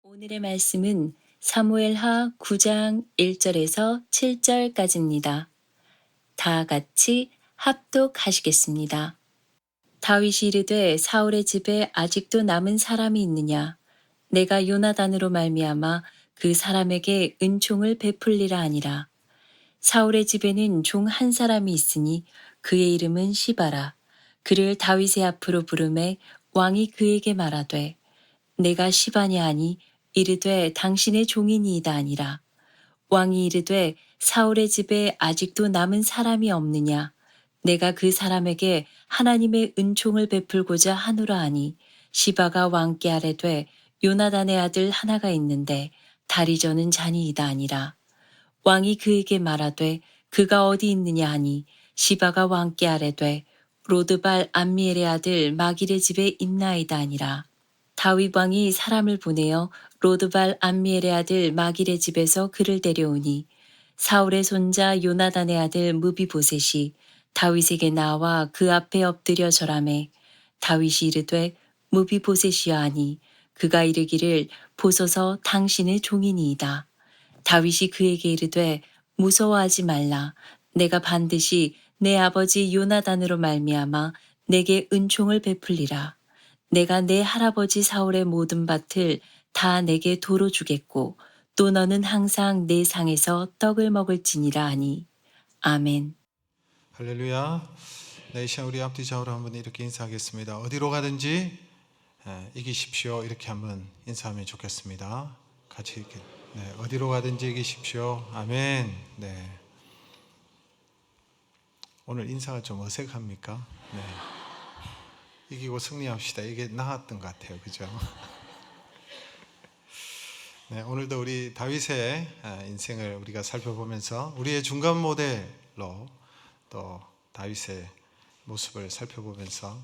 오늘의 말씀은 사무엘하 9장 1절에서 7절까지입니다. 다 같이 합독하시겠습니다. 다윗이 이르되 사울의 집에 아직도 남은 사람이 있느냐? 내가 요나단으로 말미암아 그 사람에게 은총을 베풀리라 하니라. 사울의 집에는 종 한 사람이 있으니 그의 이름은 시바라. 그를 다윗의 앞으로 부르매 왕이 그에게 말하되 내가 시바냐 하니 이르되 당신의 종이니이다 아니라. 왕이 이르되 사울의 집에 아직도 남은 사람이 없느냐? 내가 그 사람에게 하나님의 은총을 베풀고자 하노라 하니 시바가 왕께 아뢰되 요나단의 아들 하나가 있는데 다리 저는 자니이다 아니라. 왕이 그에게 말하되 그가 어디 있느냐 하니 시바가 왕께 아뢰되 로드발 암미엘의 아들 마길의 집에 있나이다 아니라. 다윗 왕이 사람을 보내어 로드발 암미엘의 아들 마길의 집에서 그를 데려오니 사울의 손자 요나단의 아들 무비보셋이 다윗에게 나와 그 앞에 엎드려 절하매 다윗이 이르되 무비보셋이여 하니 그가 이르기를 보소서 당신의 종이니이다. 다윗이 그에게 이르되 무서워하지 말라. 내가 반드시 내 아버지 요나단으로 말미암아 내게 은총을 베풀리라. 내가 내 할아버지 사울의 모든 밭을 다 내게 도로 주겠고 또 너는 항상 내 상에서 떡을 먹을지니라 하니. 아멘. 할렐루야. 네, 이 시간 우리 앞뒤 좌우로 한번 이렇게 인사하겠습니다. 어디로 가든지 이기십시오. 이렇게 한번 인사하면 좋겠습니다. 같이 이렇게. 네, 어디로 가든지 이기십시오. 아멘. 네. 오늘 인사가 좀 어색합니까? 네. 이기고 승리합시다. 이게 나았던 것 같아요. 그죠? 네, 오늘도 우리 다윗의 인생을 우리가 살펴보면서 우리의 중간 모델로 또 다윗의 모습을 살펴보면서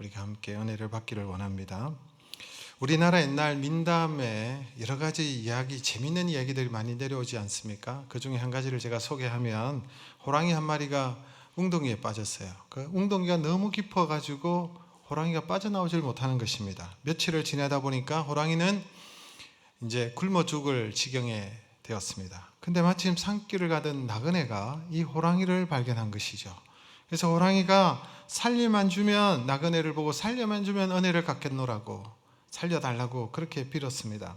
우리가 함께 은혜를 받기를 원합니다. 우리나라 옛날 민담에 여러 가지 이야기, 재미있는 이야기들이 많이 내려오지 않습니까? 그 중에 한 가지를 제가 소개하면 호랑이 한 마리가 웅덩이에 빠졌어요. 그 웅덩이가 너무 깊어가지고 호랑이가 빠져나오질 못하는 것입니다. 며칠을 지내다 보니까 호랑이는 이제 굶어 죽을 지경에 되었습니다. 근데 마침 산길을 가던 나그네가 이 호랑이를 발견한 것이죠. 그래서 호랑이가 살려만 주면, 나그네를 보고 살려만 주면 은혜를 갚겠노라고, 살려달라고 그렇게 빌었습니다.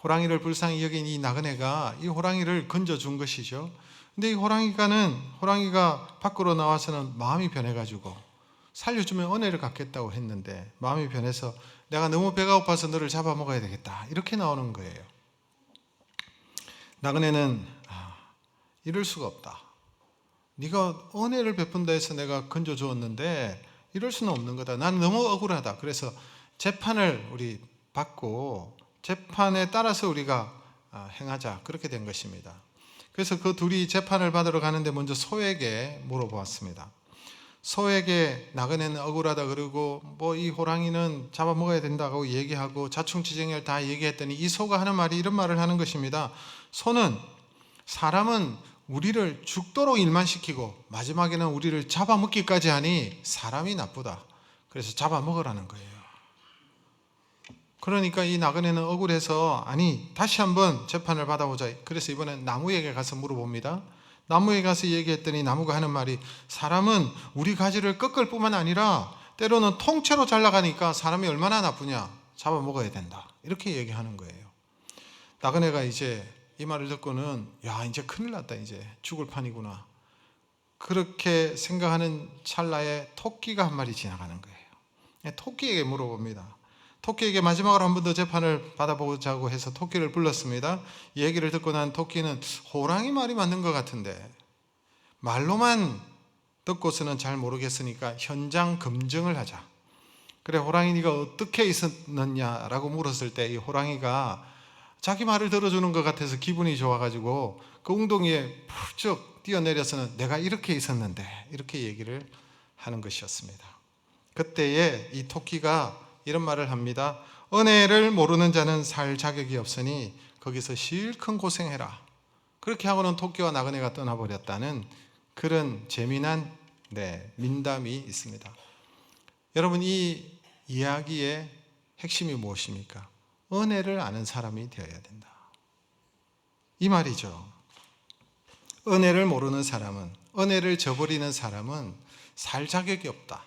호랑이를 불쌍히 여긴 이 나그네가 이 호랑이를 건져준 것이죠. 근데 이 호랑이가 밖으로 나와서는 마음이 변해가지고 살려주면 은혜를 갚겠다고 했는데 마음이 변해서 내가 너무 배가 고파서 너를 잡아먹어야 되겠다, 이렇게 나오는 거예요. 나그네는 이럴 수가 없다. 네가 은혜를 베푼다 해서 내가 건져주었는데 이럴 수는 없는 거다. 나는 너무 억울하다. 그래서 재판을 우리 받고 재판에 따라서 우리가 행하자, 그렇게 된 것입니다. 그래서 그 둘이 재판을 받으러 가는데 먼저 소에게 물어보았습니다. 소에게 나그네는 억울하다 그러고 뭐 이 호랑이는 잡아먹어야 된다고 얘기하고 자충치쟁을 다 얘기했더니 이 소가 하는 말이 이런 말을 하는 것입니다. 사람은 우리를 죽도록 일만 시키고 마지막에는 우리를 잡아먹기까지 하니 사람이 나쁘다. 그래서 잡아먹으라는 거예요. 그러니까 이 나그네는 억울해서 아니 다시 한번 재판을 받아보자. 그래서 이번엔 나무에게 가서 물어봅니다. 나무에 가서 얘기했더니 나무가 하는 말이 사람은 우리 가지를 꺾을 뿐만 아니라 때로는 통째로 잘라가니까 사람이 얼마나 나쁘냐, 잡아먹어야 된다, 이렇게 얘기하는 거예요. 나그네가 이제 이 말을 듣고는 야, 이제 큰일 났다, 이제 죽을 판이구나, 그렇게 생각하는 찰나에 토끼가 한 마리 지나가는 거예요. 토끼에게 물어봅니다. 토끼에게 마지막으로 한 번 더 재판을 받아보자고 해서 토끼를 불렀습니다. 이 얘기를 듣고 난 토끼는 호랑이 말이 맞는 것 같은데 말로만 듣고서는 잘 모르겠으니까 현장 검증을 하자. 그래, 호랑이 네가 어떻게 있었느냐라고 물었을 때 이 호랑이가 자기 말을 들어주는 것 같아서 기분이 좋아가지고 그 웅덩이에 푹쭉 뛰어내려서는 내가 이렇게 있었는데, 이렇게 얘기를 하는 것이었습니다. 그때에 이 토끼가 이런 말을 합니다. 은혜를 모르는 자는 살 자격이 없으니 거기서 실컷 고생해라. 그렇게 하고는 토끼와 나그네가 떠나버렸다는 그런 재미난 민담이 있습니다. 여러분, 이 이야기의 핵심이 무엇입니까? 은혜를 아는 사람이 되어야 된다. 이 말이죠. 은혜를 모르는 사람은, 은혜를 저버리는 사람은 살 자격이 없다.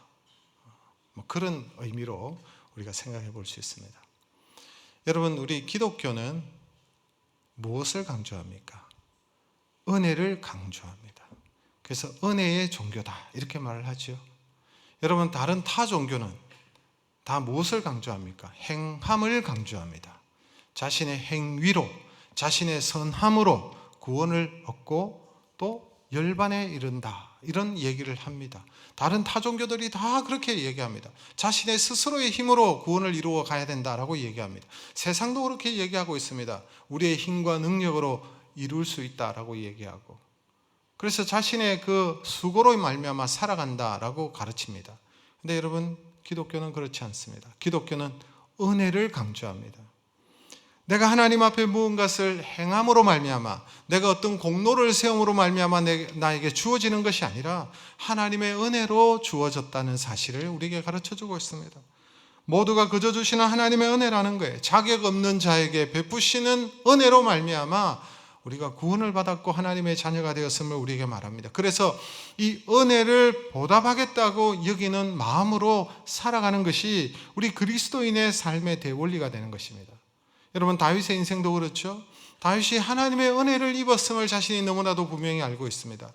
그런 의미로 우리가 생각해 볼 수 있습니다. 여러분, 우리 기독교는 무엇을 강조합니까? 은혜를 강조합니다. 그래서 은혜의 종교다 이렇게 말을 하죠. 여러분, 다른 타 종교는 다 무엇을 강조합니까? 행함을 강조합니다. 자신의 행위로, 자신의 선함으로 구원을 얻고 또 열반에 이른다, 이런 얘기를 합니다. 다른 타 종교들이 다 그렇게 얘기합니다. 자신의 스스로의 힘으로 구원을 이루어 가야 된다라고 얘기합니다. 세상도 그렇게 얘기하고 있습니다. 우리의 힘과 능력으로 이룰 수 있다라고 얘기하고, 그래서 자신의 그 수고로 말미암아 살아간다라고 가르칩니다. 근데 여러분, 기독교는 그렇지 않습니다. 기독교는 은혜를 강조합니다. 내가 하나님 앞에 무언가를 행함으로 말미암아, 내가 어떤 공로를 세움으로 말미암아 나에게 주어지는 것이 아니라 하나님의 은혜로 주어졌다는 사실을 우리에게 가르쳐주고 있습니다. 모두가 그저 주시는 하나님의 은혜라는 거예요. 자격 없는 자에게 베푸시는 은혜로 말미암아 우리가 구원을 받았고 하나님의 자녀가 되었음을 우리에게 말합니다. 그래서 이 은혜를 보답하겠다고 여기는 마음으로 살아가는 것이 우리 그리스도인의 삶의 대원리가 되는 것입니다. 여러분, 다윗의 인생도 그렇죠. 다윗이 하나님의 은혜를 입었음을 자신이 너무나도 분명히 알고 있습니다.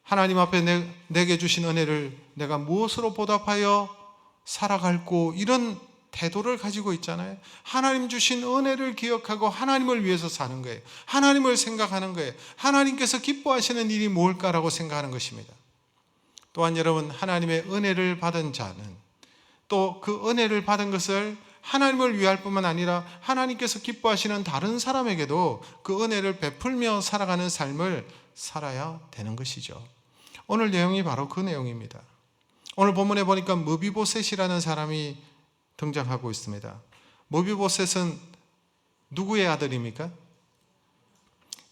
하나님 앞에 내게 주신 은혜를 내가 무엇으로 보답하여 살아갈고, 이런 태도를 가지고 있잖아요. 하나님 주신 은혜를 기억하고 하나님을 위해서 사는 거예요. 하나님을 생각하는 거예요. 하나님께서 기뻐하시는 일이 뭘까라고 생각하는 것입니다. 또한 여러분, 하나님의 은혜를 받은 자는 또 그 은혜를 받은 것을 하나님을 위할 뿐만 아니라 하나님께서 기뻐하시는 다른 사람에게도 그 은혜를 베풀며 살아가는 삶을 살아야 되는 것이죠. 오늘 내용이 바로 그 내용입니다. 오늘 본문에 보니까 므비보셋이라는 사람이 등장하고 있습니다. 므비보셋은 누구의 아들입니까?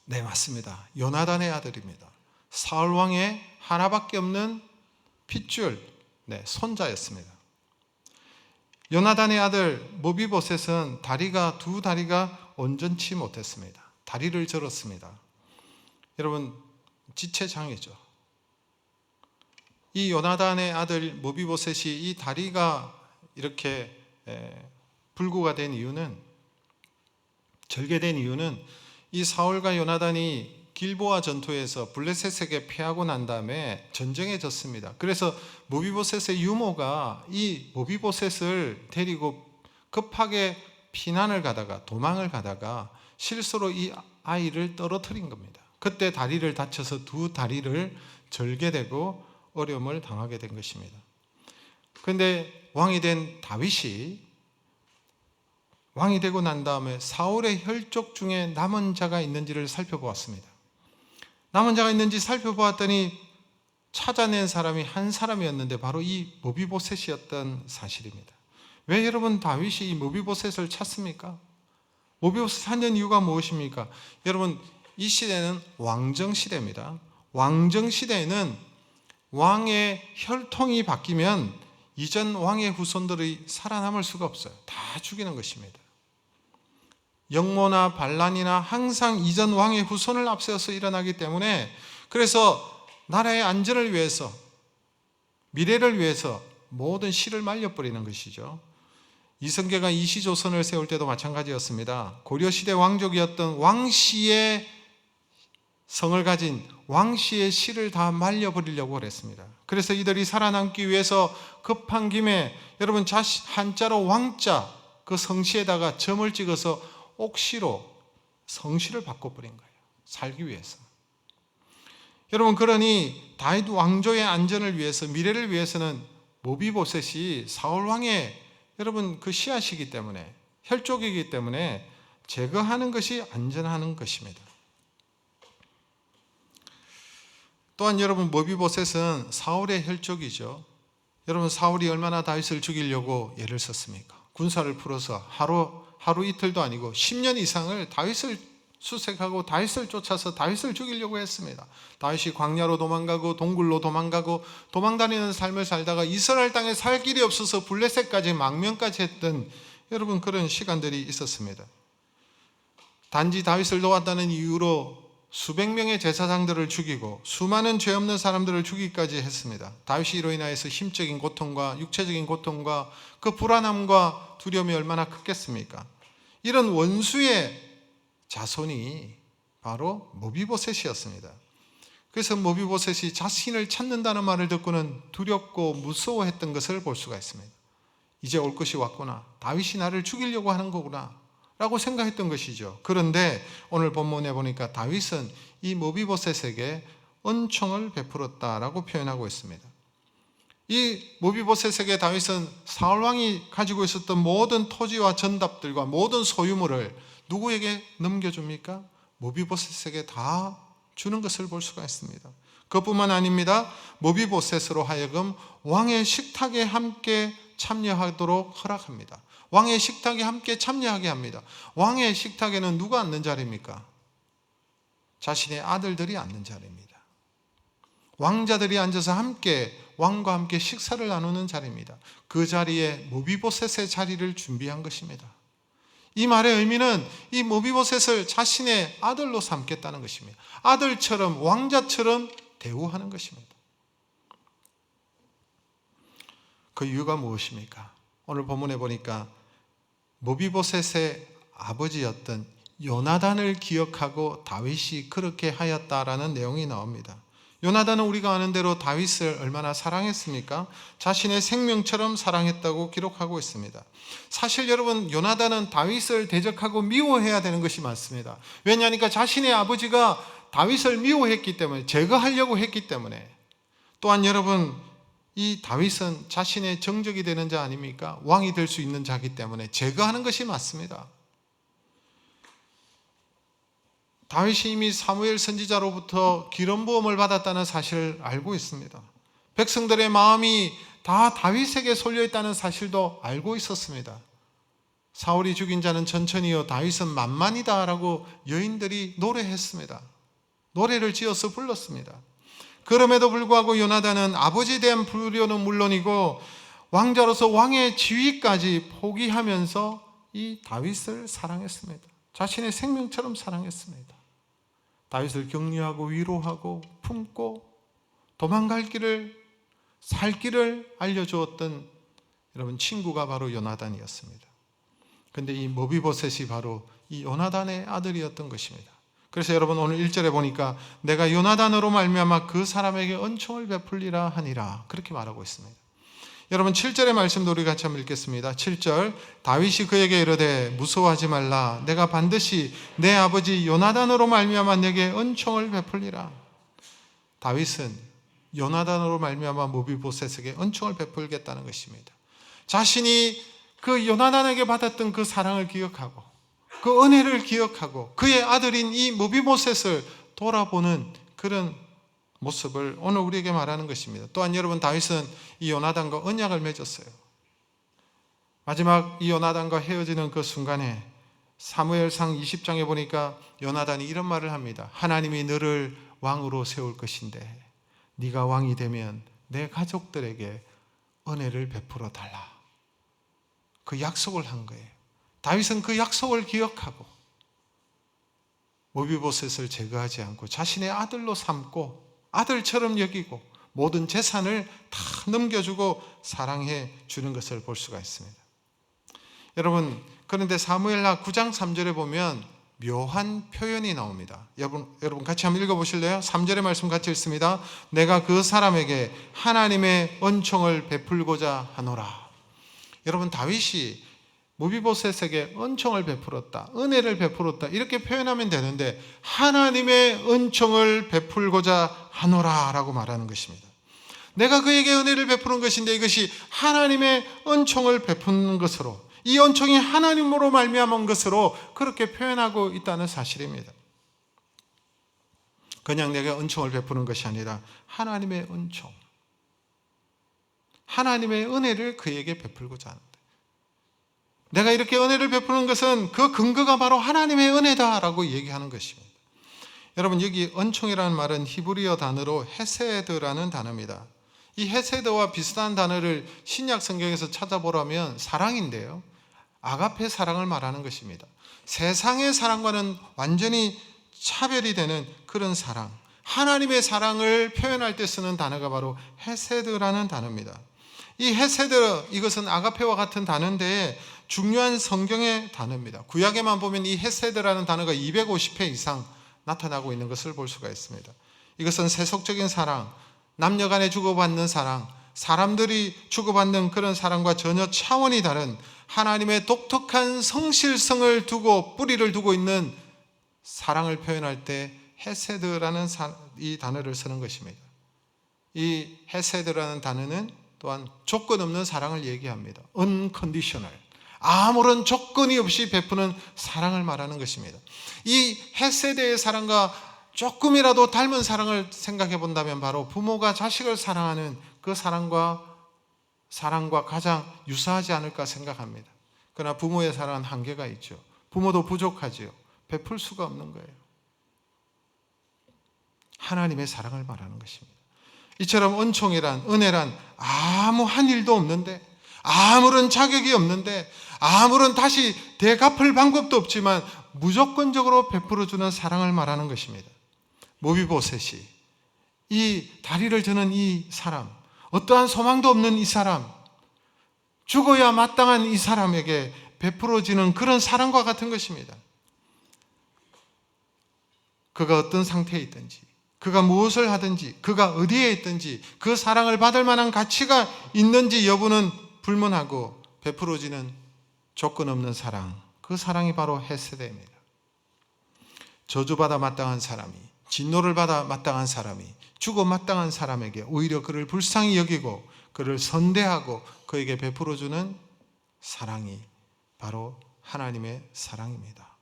네, 맞습니다. 요나단의 아들입니다. 사울 왕의 하나밖에 없는 핏줄, 손자였습니다. 요나단의 아들 므비보셋은 두 다리가 온전치 못했습니다. 다리를 절었습니다. 여러분, 지체장애죠. 이 요나단의 아들 므비보셋이 이 다리가 이렇게 불구가 된 이유는, 절개된 이유는 이 사울과 요나단이 길보아 전투에서 블레셋에게 패하고 난 다음에 전쟁에 졌습니다. 그래서 므비보셋의 유모가 이 므비보셋을 데리고 급하게 피난을 가다가, 도망을 가다가 실수로 이 아이를 떨어뜨린 겁니다. 그때 다리를 다쳐서 두 다리를 절개되고 어려움을 당하게 된 것입니다. 그런데 왕이 된 다윗이 왕이 되고 난 다음에 사울의 혈족 중에 남은 자가 있는지를 살펴보았습니다. 남은 자가 있는지 살펴보았더니 찾아낸 사람이 한 사람이었는데 바로 이 므비보셋이었던 사실입니다. 왜 여러분 다윗이 이 므비보셋을 찾습니까? 므비보셋을 찾는 이유가 무엇입니까? 여러분, 이 시대는 왕정시대입니다. 왕정시대에는 왕의 혈통이 바뀌면 이전 왕의 후손들이 살아남을 수가 없어요. 다 죽이는 것입니다. 영모나 반란이나 항상 이전 왕의 후손을 앞세워서 일어나기 때문에, 그래서 나라의 안전을 위해서, 미래를 위해서 모든 씨를 말려버리는 것이죠. 이성계가 이시조선을 세울 때도 마찬가지였습니다. 고려시대 왕족이었던 왕씨의 성을 가진 왕씨의 씨를 다 말려버리려고 그랬습니다. 그래서 이들이 살아남기 위해서 급한 김에 여러분, 한자로 왕자 그 성씨에다가 점을 찍어서 옥시로 성씨를 바꿔버린 거예요. 살기 위해서. 여러분, 그러니 다윗 왕조의 안전을 위해서, 미래를 위해서는 므비보셋이 사울 왕의 여러분 그 씨앗이기 때문에, 혈족이기 때문에 제거하는 것이 안전하는 것입니다. 또한 여러분, 므비보셋은 사울의 혈족이죠. 여러분, 사울이 얼마나 다윗을 죽이려고 애를 썼습니까? 군사를 풀어서 하루 이틀도 아니고 10년 이상을 다윗을 수색하고 다윗을 쫓아서 다윗을 죽이려고 했습니다. 다윗이 광야로 도망가고 동굴로 도망가고 도망다니는 삶을 살다가 이스라엘 땅에 살 길이 없어서 블레셋까지 망명까지 했던 여러분, 그런 시간들이 있었습니다. 단지 다윗을 도왔다는 이유로 수백 명의 제사장들을 죽이고 수많은 죄 없는 사람들을 죽이기까지 했습니다. 다윗이 이로 인하여서 심적인 고통과 육체적인 고통과 그 불안함과 두려움이 얼마나 컸겠습니까? 이런 원수의 자손이 바로 모비보셋이었습니다. 그래서 모비보셋이 자신을 찾는다는 말을 듣고는 두렵고 무서워했던 것을 볼 수가 있습니다. 이제 올 것이 왔구나. 다윗이 나를 죽이려고 하는 거구나 라고 생각했던 것이죠. 그런데 오늘 본문에 보니까 다윗은 이 모비보셋에게 은총을 베풀었다라고 표현하고 있습니다. 이 모비보셋에게 다윗은 사울왕이 가지고 있었던 모든 토지와 전답들과 모든 소유물을 누구에게 넘겨줍니까? 모비보셋에게 다 주는 것을 볼 수가 있습니다. 그것뿐만 아닙니다. 모비보셋으로 하여금 왕의 식탁에 함께 참여하도록 허락합니다. 왕의 식탁에 함께 참여하게 합니다. 왕의 식탁에는 누가 앉는 자리입니까? 자신의 아들들이 앉는 자리입니다. 왕자들이 앉아서 함께 왕과 함께 식사를 나누는 자리입니다. 그 자리에 모비보셋의 자리를 준비한 것입니다. 이 말의 의미는 이 모비보셋을 자신의 아들로 삼겠다는 것입니다. 아들처럼 왕자처럼 대우하는 것입니다. 그 이유가 무엇입니까? 오늘 본문에 보니까 모비보셋의 아버지였던 요나단을 기억하고 다윗이 그렇게 하였다라는 내용이 나옵니다. 요나단은 우리가 아는 대로 다윗을 얼마나 사랑했습니까? 자신의 생명처럼 사랑했다고 기록하고 있습니다. 사실 여러분, 요나단은 다윗을 대적하고 미워해야 되는 것이 많습니다. 왜냐하니까 자신의 아버지가 다윗을 미워했기 때문에, 제거하려고 했기 때문에. 또한 여러분, 이 다윗은 자신의 정적이 되는 자 아닙니까? 왕이 될 수 있는 자이기 때문에 제거하는 것이 맞습니다. 다윗이 이미 사무엘 선지자로부터 기름 부음을 받았다는 사실을 알고 있습니다. 백성들의 마음이 다 다윗에게 쏠려 있다는 사실도 알고 있었습니다. 사울이 죽인 자는 천천히요 다윗은 만만이다라고 여인들이 노래했습니다. 노래를 지어서 불렀습니다. 그럼에도 불구하고 요나단은 아버지에 대한 불효는 물론이고 왕자로서 왕의 지위까지 포기하면서 이 다윗을 사랑했습니다. 자신의 생명처럼 사랑했습니다. 다윗을 격려하고 위로하고 품고 도망갈 길을, 살 길을 알려주었던 여러분 친구가 바로 요나단이었습니다. 그런데 이 모비보셋이 바로 이 요나단의 아들이었던 것입니다. 그래서 여러분 오늘 1절에 보니까 내가 요나단으로 말미암아 그 사람에게 은총을 베풀리라 하니라 그렇게 말하고 있습니다. 여러분 7절의 말씀도 우리 같이 한번 읽겠습니다. 7절 다윗이 그에게 이르되 무서워하지 말라 내가 반드시 내 아버지 요나단으로 말미암아 내게 은총을 베풀리라. 다윗은 요나단으로 말미암아 모비보셋에게 은총을 베풀겠다는 것입니다. 자신이 그 요나단에게 받았던 그 사랑을 기억하고 그 은혜를 기억하고 그의 아들인 이 모비보셋을 돌아보는 그런 모습을 오늘 우리에게 말하는 것입니다. 또한 여러분 다윗은 이 요나단과 언약을 맺었어요. 마지막 이 요나단과 헤어지는 그 순간에 사무엘상 20장에 보니까 요나단이 이런 말을 합니다. 하나님이 너를 왕으로 세울 것인데 네가 왕이 되면 내 가족들에게 은혜를 베풀어 달라. 그 약속을 한 거예요. 다윗은 그 약속을 기억하고 모비보셋을 제거하지 않고 자신의 아들로 삼고 아들처럼 여기고 모든 재산을 다 넘겨주고 사랑해 주는 것을 볼 수가 있습니다. 여러분 그런데 사무엘하 9장 3절에 보면 묘한 표현이 나옵니다. 여러분 같이 한번 읽어보실래요? 3절의 말씀 같이 읽습니다. 내가 그 사람에게 하나님의 은총을 베풀고자 하노라. 여러분 다윗이 모비보셋에게 은총을 베풀었다, 은혜를 베풀었다 이렇게 표현하면 되는데 하나님의 은총을 베풀고자 하노라 라고 말하는 것입니다. 내가 그에게 은혜를 베푸는 것인데 이것이 하나님의 은총을 베푸는 것으로 이 은총이 하나님으로 말미암은 것으로 그렇게 표현하고 있다는 사실입니다. 그냥 내가 은총을 베푸는 것이 아니라 하나님의 은총, 하나님의 은혜를 그에게 베풀고자 하는데 내가 이렇게 은혜를 베푸는 것은 그 근거가 바로 하나님의 은혜다라고 얘기하는 것입니다. 여러분 여기 은총이라는 말은 히브리어 단어로 헤세드라는 단어입니다. 이 헤세드와 비슷한 단어를 신약 성경에서 찾아보라면 사랑인데요. 아가페 사랑을 말하는 것입니다. 세상의 사랑과는 완전히 차별이 되는 그런 사랑, 하나님의 사랑을 표현할 때 쓰는 단어가 바로 헤세드라는 단어입니다. 이 헤세드, 이것은 아가페와 같은 단어인데 중요한 성경의 단어입니다. 구약에만 보면 이 헤세드라는 단어가 250회 이상 나타나고 있는 것을 볼 수가 있습니다. 이것은 세속적인 사랑, 남녀 간에 주고받는 사랑, 사람들이 주고받는 그런 사랑과 전혀 차원이 다른 하나님의 독특한 성실성을 두고 뿌리를 두고 있는 사랑을 표현할 때 헤세드라는 이 단어를 쓰는 것입니다. 이 헤세드라는 단어는 또한 조건 없는 사랑을 얘기합니다. unconditional, 아무런 조건이 없이 베푸는 사랑을 말하는 것입니다. 이 헤세드의 사랑과 조금이라도 닮은 사랑을 생각해 본다면 바로 부모가 자식을 사랑하는 그 사랑과 가장 유사하지 않을까 생각합니다. 그러나 부모의 사랑은 한계가 있죠. 부모도 부족하지요. 베풀 수가 없는 거예요. 하나님의 사랑을 말하는 것입니다. 이처럼 은총이란, 은혜란 아무한 일도 없는데, 아무런 자격이 없는데, 아무런 다시 되갚을 방법도 없지만 무조건적으로 베풀어주는 사랑을 말하는 것입니다. 모비보셋이, 이 다리를 저는 이 사람, 어떠한 소망도 없는 이 사람, 죽어야 마땅한 이 사람에게 베풀어지는 그런 사랑과 같은 것입니다. 그가 어떤 상태에 있든지, 그가 무엇을 하든지, 그가 어디에 있든지 그 사랑을 받을 만한 가치가 있는지 여부는 불문하고 베풀어지는 조건 없는 사랑, 그 사랑이 바로 헤세드입니다. 저주받아 마땅한 사람이, 진노를 받아 마땅한 사람이, 죽어 마땅한 사람에게 오히려 그를 불쌍히 여기고 그를 선대하고 그에게 베풀어주는 사랑이 바로 하나님의 사랑입니다.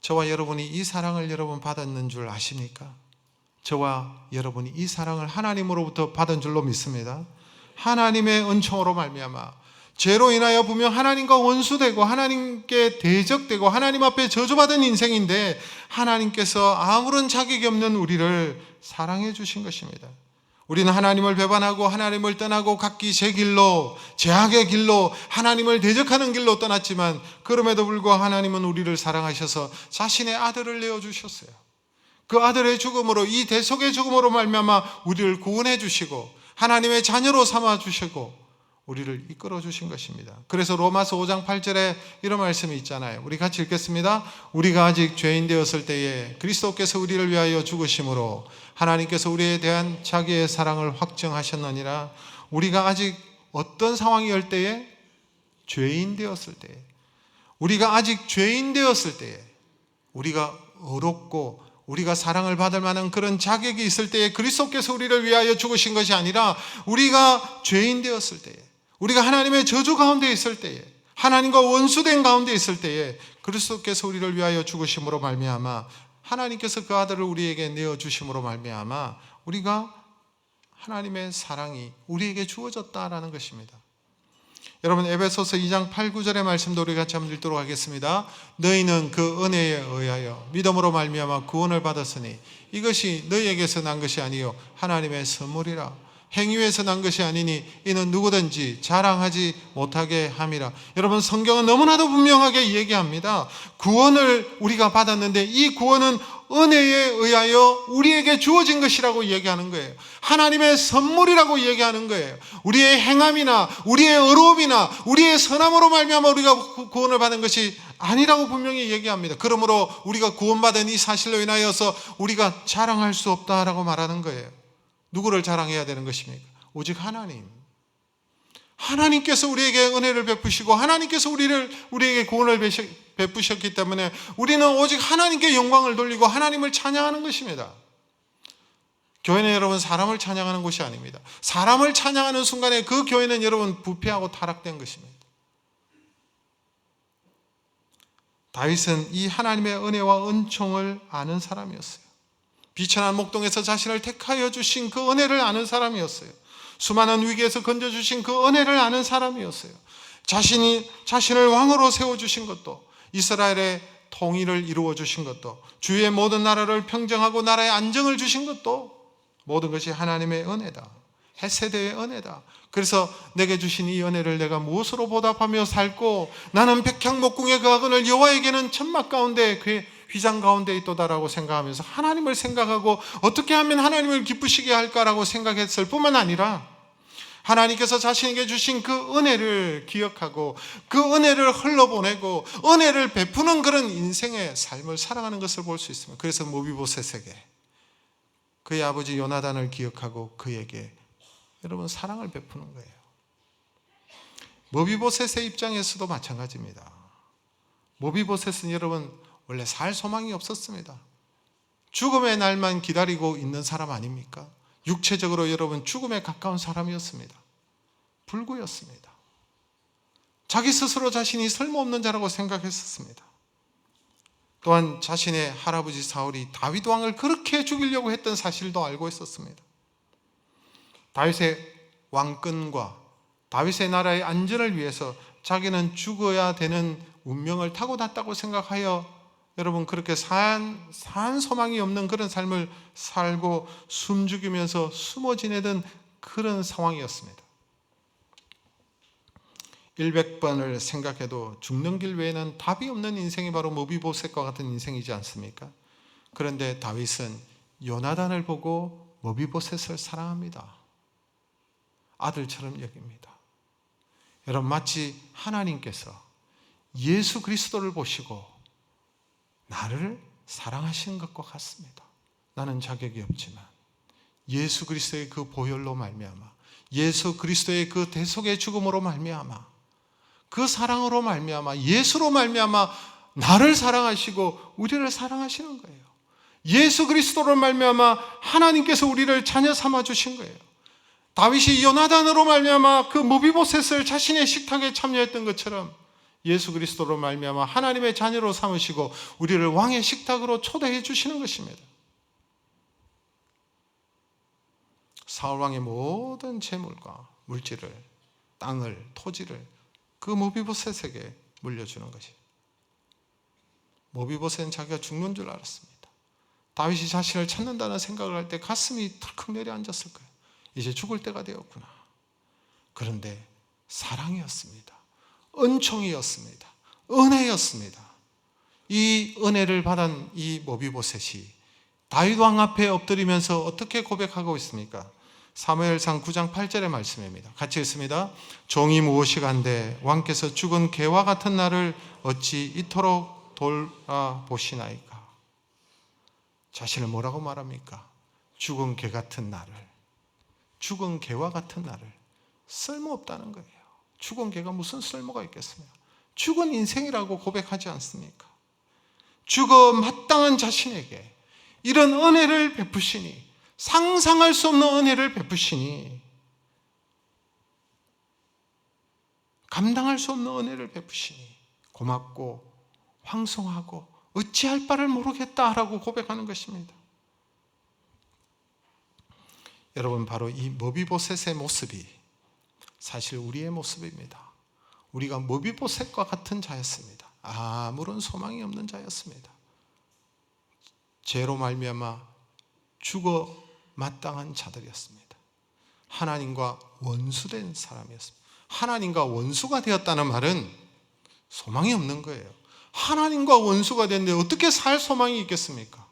저와 여러분이 이 사랑을 여러분 받았는 줄 아십니까? 저와 여러분이 이 사랑을 하나님으로부터 받은 줄로 믿습니다. 하나님의 은총으로 말미암아 죄로 인하여 분명 하나님과 원수되고 하나님께 대적되고 하나님 앞에 저주받은 인생인데 하나님께서 아무런 자격이 없는 우리를 사랑해 주신 것입니다. 우리는 하나님을 배반하고 하나님을 떠나고 각기 제 길로, 죄악의 길로, 하나님을 대적하는 길로 떠났지만 그럼에도 불구하고 하나님은 우리를 사랑하셔서 자신의 아들을 내어주셨어요. 그 아들의 죽음으로, 이 대속의 죽음으로 말미암아 우리를 구원해 주시고 하나님의 자녀로 삼아 주시고 우리를 이끌어 주신 것입니다. 그래서 로마서 5장 8절에 이런 말씀이 있잖아요. 우리 같이 읽겠습니다. 우리가 아직 죄인 되었을 때에 그리스도께서 우리를 위하여 죽으심으로 하나님께서 우리에 대한 자기의 사랑을 확정하셨느니라. 우리가 아직 어떤 상황이었을 때에? 죄인 되었을 때에. 우리가 아직 죄인 되었을 때에, 우리가 어렵고 우리가 사랑을 받을 만한 그런 자격이 있을 때에 그리스도께서 우리를 위하여 죽으신 것이 아니라 우리가 죄인 되었을 때에, 우리가 하나님의 저주 가운데 있을 때에, 하나님과 원수된 가운데 있을 때에 그리스도께서 우리를 위하여 죽으심으로 말미암아 하나님께서 그 아들을 우리에게 내어주심으로 말미암아 우리가 하나님의 사랑이 우리에게 주어졌다라는 것입니다. 여러분, 에베소서 2장 8, 9절의 말씀도 우리 같이 한번 읽도록 하겠습니다. 너희는 그 은혜에 의하여 믿음으로 말미암아 구원을 받았으니 이것이 너희에게서 난 것이 아니요 하나님의 선물이라. 행위에서 난 것이 아니니 이는 누구든지 자랑하지 못하게 함이라. 여러분, 성경은 너무나도 분명하게 얘기합니다. 구원을 우리가 받았는데 이 구원은 은혜에 의하여 우리에게 주어진 것이라고 얘기하는 거예요. 하나님의 선물이라고 얘기하는 거예요. 우리의 행함이나 우리의 의로움이나 우리의 선함으로 말미암아 우리가 구원을 받은 것이 아니라고 분명히 얘기합니다. 그러므로 우리가 구원받은 이 사실로 인하여서 우리가 자랑할 수 없다라고 말하는 거예요. 누구를 자랑해야 되는 것입니까? 오직 하나님. 하나님께서 우리에게 은혜를 베푸시고 하나님께서 우리에게 구원을 베푸셨기 때문에 우리는 오직 하나님께 영광을 돌리고 하나님을 찬양하는 것입니다. 교회는 여러분 사람을 찬양하는 곳이 아닙니다. 사람을 찬양하는 순간에 그 교회는 여러분 부패하고 타락된 것입니다. 다윗은 이 하나님의 은혜와 은총을 아는 사람이었어요. 비천한 목동에서 자신을 택하여 주신 그 은혜를 아는 사람이었어요. 수많은 위기에서 건져주신 그 은혜를 아는 사람이었어요. 자신을 왕으로 세워주신 것도, 이스라엘의 통일을 이루어 주신 것도, 주위의 모든 나라를 평정하고 나라의 안정을 주신 것도 모든 것이 하나님의 은혜다. 헤세드의 은혜다. 그래서 내게 주신 이 은혜를 내가 무엇으로 보답하며 살고 나는 백향목궁에 거하거늘 여호와에게는 천막 가운데 그의 휘장 가운데 있도다라고 생각하면서 하나님을 생각하고 어떻게 하면 하나님을 기쁘시게 할까라고 생각했을 뿐만 아니라 하나님께서 자신에게 주신 그 은혜를 기억하고 그 은혜를 흘러보내고 은혜를 베푸는 그런 인생의 삶을 살아가는 것을 볼 수 있습니다. 그래서 모비보셋에게 그의 아버지 요나단을 기억하고 그에게 여러분 사랑을 베푸는 거예요. 모비보셋의 입장에서도 마찬가지입니다. 모비보셋은 여러분 원래 살 소망이 없었습니다. 죽음의 날만 기다리고 있는 사람 아닙니까? 육체적으로 여러분 죽음에 가까운 사람이었습니다. 불구였습니다. 자기 스스로 자신이 쓸모없는 자라고 생각했었습니다. 또한 자신의 할아버지 사울이 다윗 왕을 그렇게 죽이려고 했던 사실도 알고 있었습니다. 다윗의 왕권과 다윗의 나라의 안전을 위해서 자기는 죽어야 되는 운명을 타고났다고 생각하여 여러분 그렇게 산 소망이 없는 그런 삶을 살고 숨죽이면서 숨어 지내던 그런 상황이었습니다. 100번을 생각해도 죽는 길 외에는 답이 없는 인생이 바로 모비보셋과 같은 인생이지 않습니까? 그런데 다윗은 요나단을 보고 모비보셋을 사랑합니다. 아들처럼 여깁니다. 여러분 마치 하나님께서 예수 그리스도를 보시고 나를 사랑하시는 것과 같습니다. 나는 자격이 없지만 예수 그리스도의 그 보혈로 말미암아 예수 그리스도의 그 대속의 죽음으로 말미암아 그 사랑으로 말미암아 예수로 말미암아 나를 사랑하시고 우리를 사랑하시는 거예요. 예수 그리스도로 말미암아 하나님께서 우리를 자녀 삼아 주신 거예요. 다윗이 요나단으로 말미암아 그 모비보셋을 자신의 식탁에 참여했던 것처럼 예수 그리스도로 말미암아 하나님의 자녀로 삼으시고 우리를 왕의 식탁으로 초대해 주시는 것입니다. 사울 왕의 모든 재물과 물질을 땅을 토지를 그 모비보셋에게 물려주는 것이. 모비보셋은 자기가 죽는 줄 알았습니다. 다윗이 자신을 찾는다는 생각을 할 때 가슴이 털컥 내려앉았을 거예요. 이제 죽을 때가 되었구나. 그런데 사랑이었습니다. 은총이었습니다. 은혜였습니다. 이 은혜를 받은 이 모비보셋이 다윗 왕 앞에 엎드리면서 어떻게 고백하고 있습니까? 사무엘상 9장 8절의 말씀입니다. 같이 읽습니다. 종이 무엇이간데 왕께서 죽은 개와 같은 나를 어찌 이토록 돌아보시나이까. 자신을 뭐라고 말합니까? 죽은 개 같은 나를, 죽은 개와 같은 나를. 쓸모없다는 거예요. 죽은 개가 무슨 쓸모가 있겠습니까? 죽은 인생이라고 고백하지 않습니까? 죽어 마땅한 자신에게 이런 은혜를 베푸시니, 상상할 수 없는 은혜를 베푸시니, 감당할 수 없는 은혜를 베푸시니 고맙고 황송하고 어찌할 바를 모르겠다라고 고백하는 것입니다. 여러분, 바로 이 모비보셋의 모습이 사실 우리의 모습입니다. 우리가 모비보셋과 같은 자였습니다. 아무런 소망이 없는 자였습니다. 죄로 말미암아 죽어 마땅한 자들이었습니다. 하나님과 원수된 사람이었습니다. 하나님과 원수가 되었다는 말은 소망이 없는 거예요. 하나님과 원수가 됐는데 어떻게 살 소망이 있겠습니까?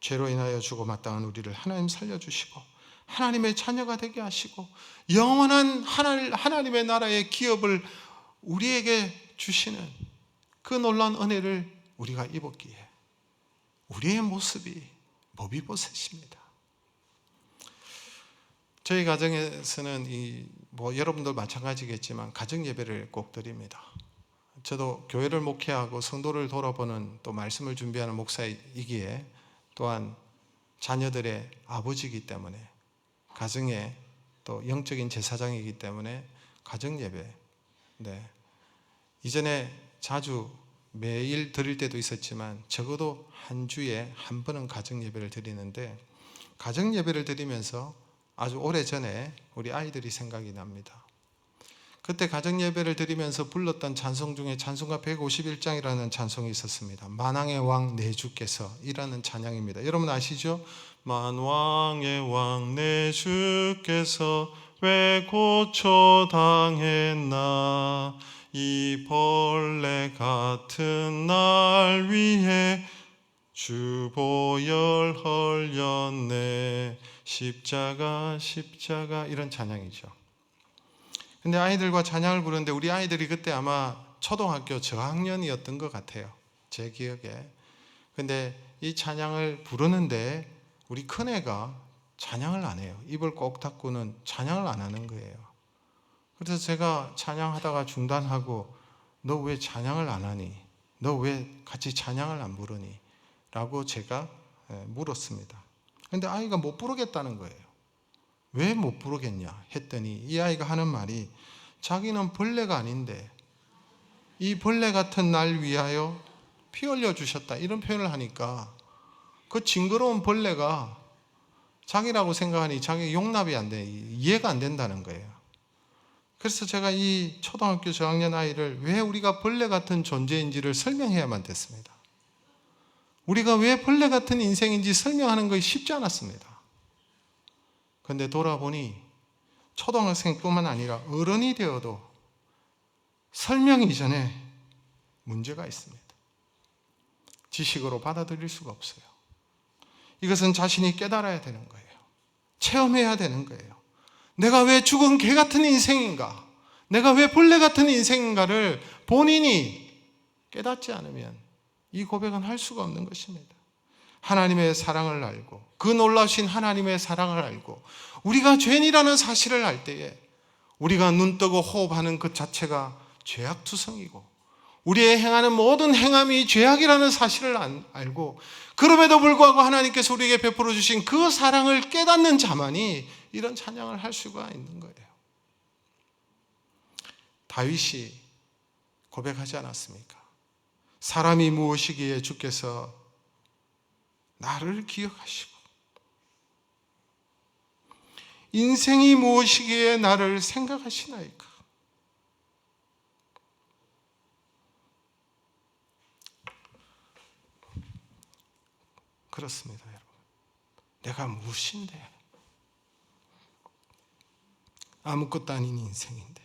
죄로 인하여 죽어 마땅한 우리를 하나님 살려주시고 하나님의 자녀가 되게 하시고 영원한 하나님의 나라의 기업을 우리에게 주시는 그 놀라운 은혜를 우리가 입었기에 우리의 모습이 모비보셋입니다. 저희 가정에서는 여러분들 마찬가지겠지만 가정 예배를 꼭 드립니다. 저도 교회를 목회하고 성도를 돌아보는 또 말씀을 준비하는 목사이기에 또한 자녀들의 아버지이기 때문에 가정의 또 영적인 제사장이기 때문에 가정 예배, 이전에 자주 매일 드릴 때도 있었지만 적어도 한 주에 한 번은 가정 예배를 드리는데, 가정 예배를 드리면서 아주 오래전에 우리 아이들이 생각이 납니다. 그때 가정 예배를 드리면서 불렀던 찬송 중에 찬송가 151장이라는 찬송이 있었습니다. 만왕의 왕 내 주께서 이라는 찬양입니다. 여러분 아시죠? 만왕의 왕 내 주께서 왜 고초 당했나. 이 벌레 같은 날 위해 주 보혈 흘렸네. 십자가 십자가, 이런 찬양이죠. 근데 아이들과 찬양을 부르는데 우리 아이들이 그때 아마 초등학교 저학년이었던 것 같아요, 제 기억에. 근데 이 찬양을 부르는데 우리 큰애가 찬양을 안 해요. 입을 꼭 닫고는 찬양을 안 하는 거예요. 그래서 제가 찬양하다가 중단하고, 너 왜 찬양을 안 하니? 너 왜 같이 찬양을 안 부르니? 라고 제가 물었습니다. 근데 아이가 못 부르겠다는 거예요. 왜 못 부르겠냐 했더니 이 아이가 하는 말이, 자기는 벌레가 아닌데 이 벌레 같은 날 위하여 피 흘려 주셨다, 이런 표현을 하니까 그 징그러운 벌레가 자기라고 생각하니 자기 용납이 안 돼, 이해가 안 된다는 거예요. 그래서 제가 이 초등학교 저학년 아이를 왜 우리가 벌레 같은 존재인지를 설명해야만 됐습니다. 우리가 왜 벌레 같은 인생인지 설명하는 것이 쉽지 않았습니다. 그런데 돌아보니 초등학생뿐만 아니라 어른이 되어도 설명 이전에 문제가 있습니다. 지식으로 받아들일 수가 없어요. 이것은 자신이 깨달아야 되는 거예요. 체험해야 되는 거예요. 내가 왜 죽은 개 같은 인생인가? 내가 왜 벌레 같은 인생인가를 본인이 깨닫지 않으면 이 고백은 할 수가 없는 것입니다. 하나님의 사랑을 알고, 그 놀라우신 하나님의 사랑을 알고, 우리가 죄인이라는 사실을 알 때에 우리가 눈 뜨고 호흡하는 그 자체가 죄악투성이고, 우리의 행하는 모든 행함이 죄악이라는 사실을 알고, 그럼에도 불구하고 하나님께서 우리에게 베풀어 주신 그 사랑을 깨닫는 자만이 이런 찬양을 할 수가 있는 거예요. 다윗이 고백하지 않았습니까? 사람이 무엇이기에 주께서 나를 기억하시고, 인생이 무엇이기에 나를 생각하시나이까. 그렇습니다, 여러분. 내가 무엇인데, 아무것도 아닌 인생인데.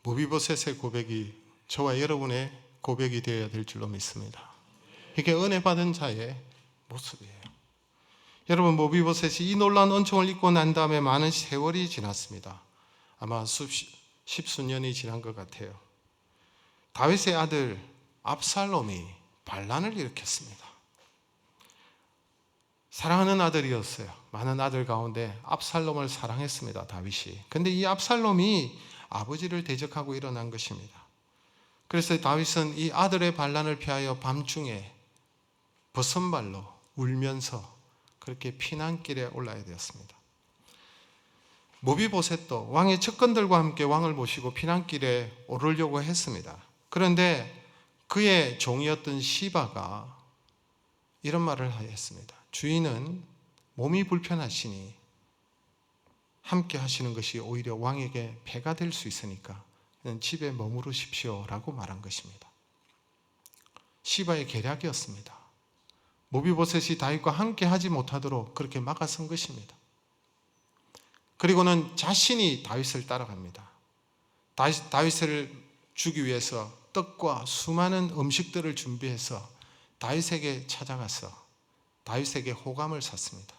모비보셋의 고백이 저와 여러분의 고백이 되어야 될 줄로 믿습니다. 이게 은혜 받은 자의 모습이에요. 여러분, 모비보셋이 이 놀라운 은총을 입고 난 다음에 많은 세월이 지났습니다. 아마 십수년이 지난 것 같아요. 다윗의 아들 압살롬이 반란을 일으켰습니다. 사랑하는 아들이었어요. 많은 아들 가운데 압살롬을 사랑했습니다, 다윗이. 근데 이 압살롬이 아버지를 대적하고 일어난 것입니다. 그래서 다윗은 이 아들의 반란을 피하여 밤중에 버선발로 울면서 그렇게 피난길에 올라야 되었습니다. 모비보셋도 왕의 측근들과 함께 왕을 모시고 피난길에 오르려고 했습니다. 그런데 그의 종이었던 시바가 이런 말을 했습니다. 주인은 몸이 불편하시니 함께 하시는 것이 오히려 왕에게 폐가 될 수 있으니까 집에 머무르십시오 라고 말한 것입니다. 시바의 계략이었습니다. 모비보셋이 다윗과 함께 하지 못하도록 그렇게 막아선 것입니다. 그리고는 자신이 다윗을 따라갑니다. 다윗을 주기 위해서 떡과 수많은 음식들을 준비해서 다윗에게 찾아가서 다윗에게 호감을 샀습니다.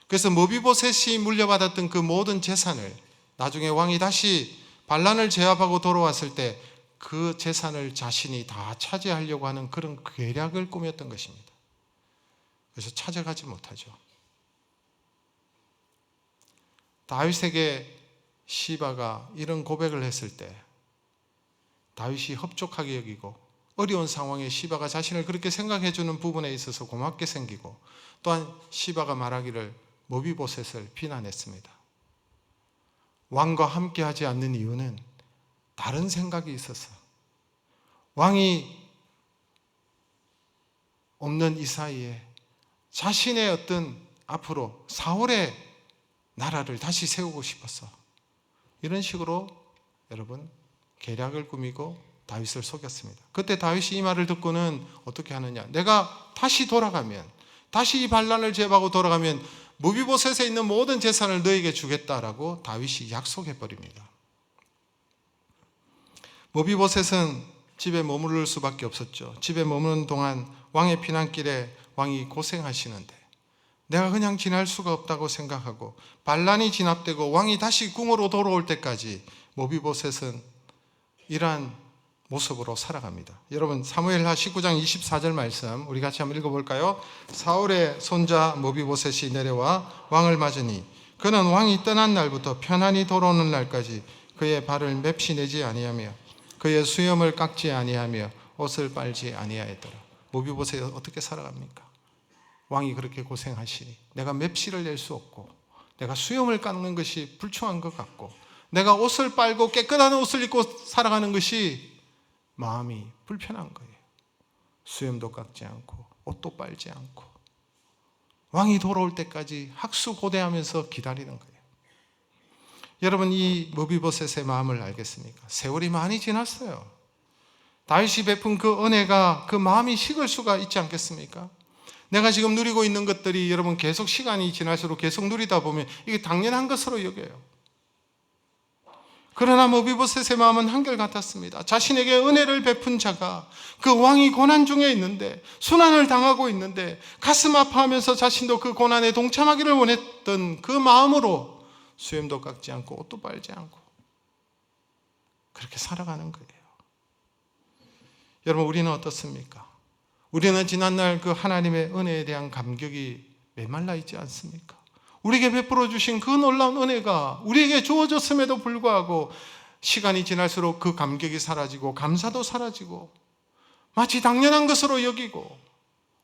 그래서 모비보셋이 물려받았던 그 모든 재산을 나중에 왕이 다시 반란을 제압하고 돌아왔을 때 그 재산을 자신이 다 차지하려고 하는 그런 계략을 꾸몄던 것입니다. 그래서 찾아가지 못하죠. 다윗에게 시바가 이런 고백을 했을 때 다윗이 흡족하게 여기고, 어려운 상황에 시바가 자신을 그렇게 생각해 주는 부분에 있어서 고맙게 생기고, 또한 시바가 말하기를 모비보셋을 비난했습니다. 왕과 함께 하지 않는 이유는 다른 생각이 있어서, 왕이 없는 이 사이에 자신의 어떤 앞으로 사울의 나라를 다시 세우고 싶어서 이런 식으로 여러분 계략을 꾸미고 다윗을 속였습니다. 그때 다윗이 이 말을 듣고는 어떻게 하느냐? 내가 다시 돌아가면, 다시 이 반란을 제압하고 돌아가면 무비보셋에 있는 모든 재산을 너에게 주겠다라고 다윗이 약속해 버립니다. 무비보셋은 집에 머무를 수밖에 없었죠. 집에 머무는 동안 왕의 피난길에 왕이 고생하시는데 내가 그냥 지날 수가 없다고 생각하고 반란이 진압되고 왕이 다시 궁으로 돌아올 때까지 무비보셋은 이러한 모습으로 살아갑니다. 여러분 사무엘하 19장 24절 말씀 우리 같이 한번 읽어볼까요? 사울의 손자 무비보셋이 내려와 왕을 맞으니 그는 왕이 떠난 날부터 편안히 돌아오는 날까지 그의 발을 맵시 내지 아니하며 그의 수염을 깎지 아니하며 옷을 빨지 아니하였더라. 무비보셋이 어떻게 살아갑니까? 왕이 그렇게 고생하시니 내가 맵시를 낼 수 없고 내가 수염을 깎는 것이 불충한 것 같고 내가 옷을 빨고 깨끗한 옷을 입고 살아가는 것이 마음이 불편한 거예요. 수염도 깎지 않고 옷도 빨지 않고 왕이 돌아올 때까지 학수고대하면서 기다리는 거예요. 여러분 이 무비보셋의 마음을 알겠습니까? 세월이 많이 지났어요. 다윗이 베푼 그 은혜가 그 마음이 식을 수가 있지 않겠습니까? 내가 지금 누리고 있는 것들이 여러분 계속 시간이 지날수록 계속 누리다 보면 이게 당연한 것으로 여겨요. 그러나 무비보셋의 마음은 한결같았습니다. 자신에게 은혜를 베푼 자가 그 왕이 고난 중에 있는데 순환을 당하고 있는데 가슴 아파하면서 자신도 그 고난에 동참하기를 원했던 그 마음으로 수염도 깎지 않고 옷도 빨지 않고 그렇게 살아가는 거예요. 여러분 우리는 어떻습니까? 우리는 지난날 그 하나님의 은혜에 대한 감격이 메말라 있지 않습니까? 우리에게 베풀어 주신 그 놀라운 은혜가 우리에게 주어졌음에도 불구하고 시간이 지날수록 그 감격이 사라지고 감사도 사라지고 마치 당연한 것으로 여기고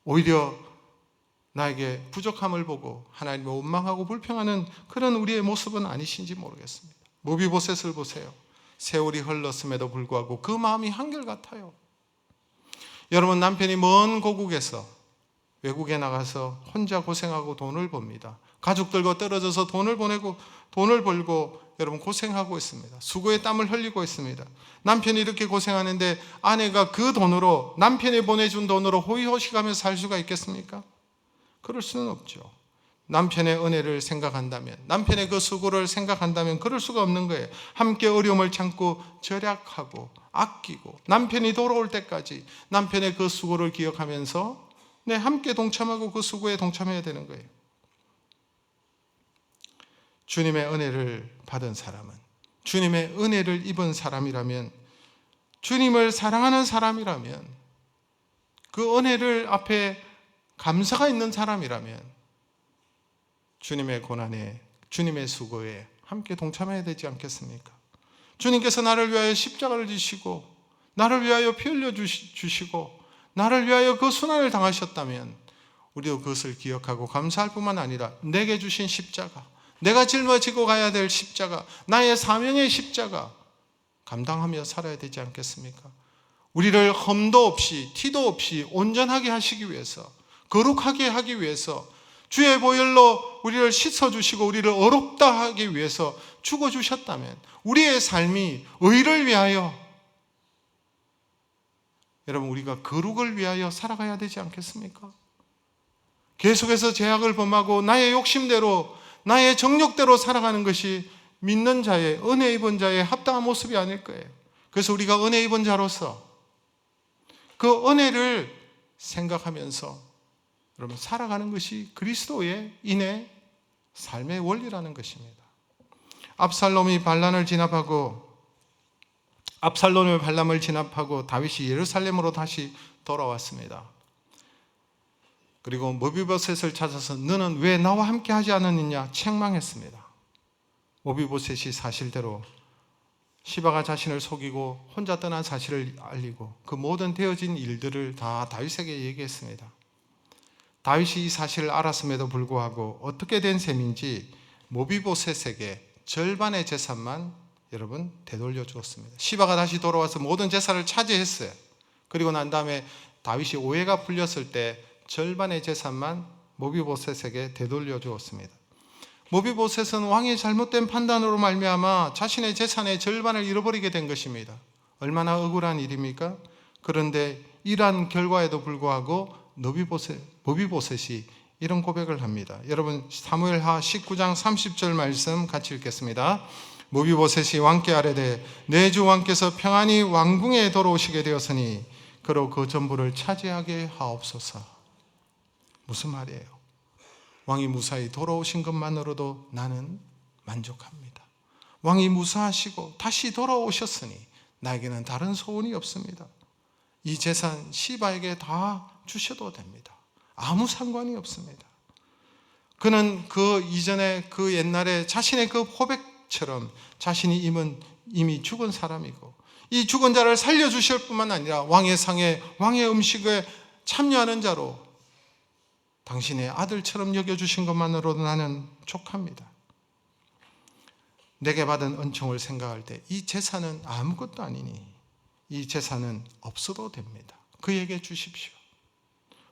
오히려 나에게 부족함을 보고 하나님을 원망하고 불평하는 그런 우리의 모습은 아니신지 모르겠습니다. 무비보셋을 보세요. 세월이 흘렀음에도 불구하고 그 마음이 한결같아요. 여러분 남편이 먼 고국에서 외국에 나가서 혼자 고생하고 돈을 법니다. 가족들과 떨어져서 돈을 보내고 돈을 벌고 여러분 고생하고 있습니다. 수고의 땀을 흘리고 있습니다. 남편이 이렇게 고생하는데 아내가 그 돈으로 남편이 보내준 돈으로 호의호식하며 살 수가 있겠습니까? 그럴 수는 없죠. 남편의 은혜를 생각한다면 남편의 그 수고를 생각한다면 그럴 수가 없는 거예요. 함께 어려움을 참고 절약하고 아끼고 남편이 돌아올 때까지 남편의 그 수고를 기억하면서 함께 동참하고 그 수고에 동참해야 되는 거예요. 주님의 은혜를 받은 사람은 주님의 은혜를 입은 사람이라면 주님을 사랑하는 사람이라면 그 은혜를 앞에 감사가 있는 사람이라면 주님의 고난에 주님의 수고에 함께 동참해야 되지 않겠습니까? 주님께서 나를 위하여 십자가를 지시고 나를 위하여 피 흘려 주시고 나를 위하여 그 순환을 당하셨다면 우리도 그것을 기억하고 감사할 뿐만 아니라 내게 주신 십자가, 내가 짊어지고 가야 될 십자가, 나의 사명의 십자가 감당하며 살아야 되지 않겠습니까? 우리를 흠도 없이 티도 없이 온전하게 하시기 위해서, 거룩하게 하기 위해서 주의 보혈로 우리를 씻어주시고 우리를 어렵다 하기 위해서 죽어주셨다면 우리의 삶이 의를 위하여, 여러분 우리가 거룩을 위하여 살아가야 되지 않겠습니까? 계속해서 죄악을 범하고 나의 욕심대로 나의 정욕대로 살아가는 것이 믿는 자의, 은혜 입은 자의 합당한 모습이 아닐 거예요. 그래서 우리가 은혜 입은 자로서 그 은혜를 생각하면서 여러분 살아가는 것이 그리스도의 인의 삶의 원리라는 것입니다. 압살롬의 반란을 진압하고 다윗이 예루살렘으로 다시 돌아왔습니다. 그리고 무비보셋을 찾아서 너는 왜 나와 함께 하지 않았느냐 책망했습니다. 무비보셋이 사실대로 시바가 자신을 속이고 혼자 떠난 사실을 알리고 그 모든 되어진 일들을 다 다윗에게 얘기했습니다. 다윗이 이 사실을 알았음에도 불구하고 어떻게 된 셈인지 무비보셋에게 절반의 재산만 여러분 되돌려 주었습니다. 시바가 다시 돌아와서 모든 재산을 차지했어요. 그리고 난 다음에 다윗이 오해가 풀렸을 때 절반의 재산만 무비보셋에게 되돌려 주었습니다. 무비보셋은 왕의 잘못된 판단으로 말미암아 자신의 재산의 절반을 잃어버리게 된 것입니다. 얼마나 억울한 일입니까? 그런데 이러한 결과에도 불구하고 모비보셋이 이런 고백을 합니다. 여러분 사무엘하 19장 30절 말씀 같이 읽겠습니다. 모비보셋이 왕께 아뢰되 내 주 왕께서 평안히 왕궁에 돌아오시게 되었으니 그로 그 전부를 차지하게 하옵소서. 무슨 말이에요? 왕이 무사히 돌아오신 것만으로도 나는 만족합니다. 왕이 무사하시고 다시 돌아오셨으니 나에게는 다른 소원이 없습니다. 이 재산 시바에게 다 주셔도 됩니다. 아무 상관이 없습니다. 그는 그 이전에 그 옛날에 자신의 그 고백처럼 자신이 이미 죽은 사람이고 이 죽은 자를 살려주실 뿐만 아니라 왕의 상에 왕의 음식에 참여하는 자로 당신의 아들처럼 여겨주신 것만으로도 나는 족합니다. 내게 받은 은총을 생각할 때 이 재산은 아무것도 아니니 이 재산은 없어도 됩니다. 그에게 주십시오.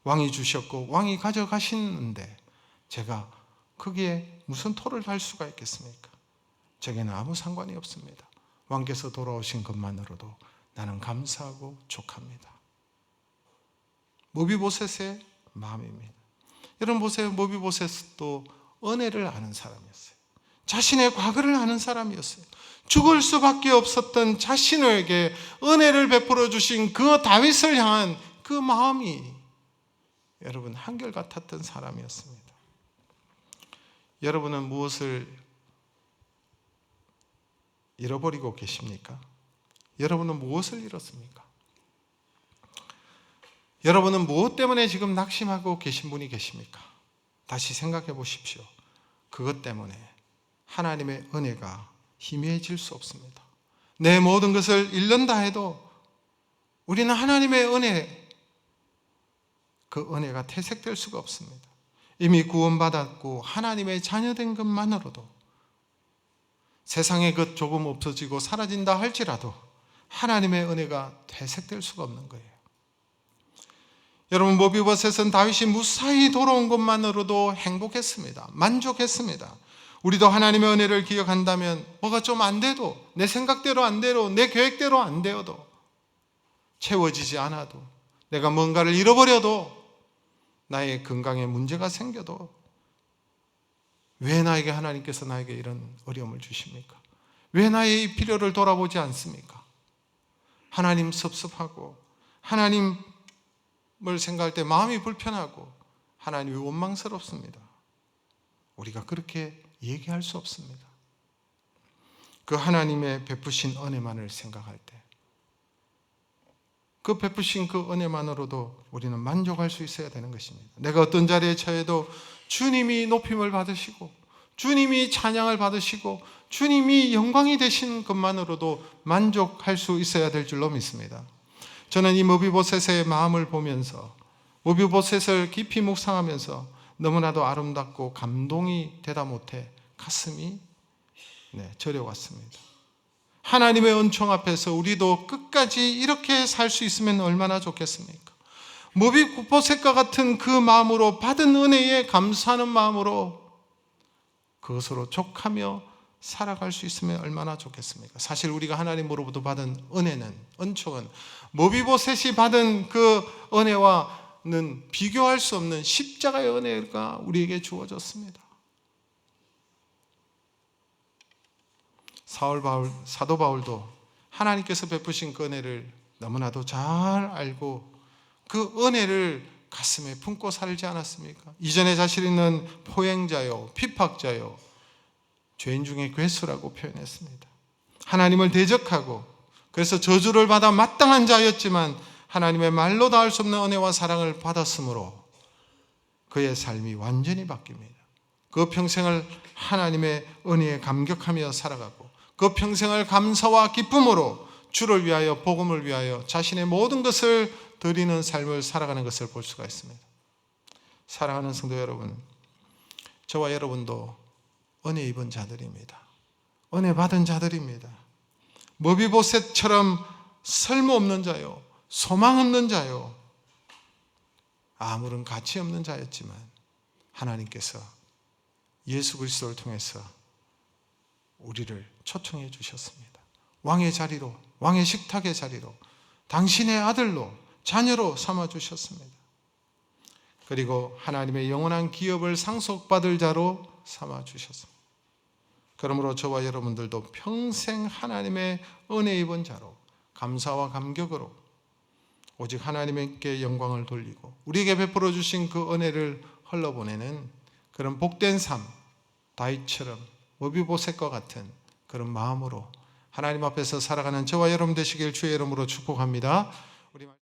왕이 주셨고 왕이 가져가시는데 제가 거기에 무슨 토를 달 수가 있겠습니까? 제게는 아무 상관이 없습니다. 왕께서 돌아오신 것만으로도 나는 감사하고 족합니다. 모비보셋의 마음입니다. 여러분 보세요. 모비보셋도 은혜를 아는 사람이었어요. 자신의 과거를 아는 사람이었어요. 죽을 수밖에 없었던 자신에게 은혜를 베풀어 주신 그 다윗을 향한 그 마음이 여러분 한결같았던 사람이었습니다. 여러분은 무엇을 잃어버리고 계십니까? 여러분은 무엇을 잃었습니까? 여러분은 무엇 때문에 지금 낙심하고 계신 분이 계십니까? 다시 생각해 보십시오. 그것 때문에 하나님의 은혜가 희미해질 수 없습니다. 내 모든 것을 잃는다 해도 우리는 하나님의 은혜, 그 은혜가 퇴색될 수가 없습니다. 이미 구원받았고 하나님의 자녀된 것만으로도 세상의 것 조금 없어지고 사라진다 할지라도 하나님의 은혜가 퇴색될 수가 없는 거예요. 여러분 모비보셋은 다윗이 무사히 돌아온 것만으로도 행복했습니다. 만족했습니다. 우리도 하나님의 은혜를 기억한다면 뭐가 좀 안 돼도 내 생각대로 안 돼도 내 계획대로 안 되어도 채워지지 않아도 내가 뭔가를 잃어버려도 나의 건강에 문제가 생겨도 왜 나에게 하나님께서 나에게 이런 어려움을 주십니까? 왜 나의 이 필요를 돌아보지 않습니까? 하나님 섭섭하고 하나님을 생각할 때 마음이 불편하고 하나님이 원망스럽습니다. 우리가 그렇게 얘기할 수 없습니다. 그 하나님의 베푸신 은혜만을 생각할 때 그 베푸신 그 은혜만으로도 우리는 만족할 수 있어야 되는 것입니다. 내가 어떤 자리에 처해도 주님이 높임을 받으시고 주님이 찬양을 받으시고 주님이 영광이 되신 것만으로도 만족할 수 있어야 될 줄로 믿습니다. 저는 이 모비보셋의 마음을 보면서 모비보셋을 깊이 묵상하면서 너무나도 아름답고 감동이 되다 못해 가슴이 저려왔습니다. 하나님의 은총 앞에서 우리도 끝까지 이렇게 살 수 있으면 얼마나 좋겠습니까? 모비보셋과 같은 그 마음으로 받은 은혜에 감사하는 마음으로 그것으로 족하며 살아갈 수 있으면 얼마나 좋겠습니까? 사실 우리가 하나님으로부터 받은 은혜는, 은총은 모비보셋이 받은 그 은혜와는 비교할 수 없는 십자가의 은혜가 우리에게 주어졌습니다. 사도 바울도 하나님께서 베푸신 그 은혜를 너무나도 잘 알고 그 은혜를 가슴에 품고 살지 않았습니까? 이전에 자신은 포행자요, 핍박자요, 죄인 중에 괴수라고 표현했습니다. 하나님을 대적하고 그래서 저주를 받아 마땅한 자였지만 하나님의 말로 닿을 수 없는 은혜와 사랑을 받았으므로 그의 삶이 완전히 바뀝니다. 그 평생을 하나님의 은혜에 감격하며 살아가고 그 평생을 감사와 기쁨으로 주를 위하여 복음을 위하여 자신의 모든 것을 드리는 삶을 살아가는 것을 볼 수가 있습니다. 사랑하는 성도 여러분, 저와 여러분도 은혜 입은 자들입니다. 은혜 받은 자들입니다. 모비보셋처럼 쓸모없는 자요, 소망 없는 자요, 아무런 가치 없는 자였지만 하나님께서 예수 그리스도를 통해서 우리를 초청해 주셨습니다. 왕의 자리로, 왕의 식탁의 자리로, 당신의 아들로, 자녀로 삼아주셨습니다. 그리고 하나님의 영원한 기업을 상속받을 자로 삼아주셨습니다. 그러므로 저와 여러분들도 평생 하나님의 은혜 입은 자로 감사와 감격으로 오직 하나님께 영광을 돌리고 우리에게 베풀어 주신 그 은혜를 흘러보내는 그런 복된 삶, 다윗처럼 머비보셋과 같은 그런 마음으로 하나님 앞에서 살아가는 저와 여러분 되시길 주의 이름으로 축복합니다.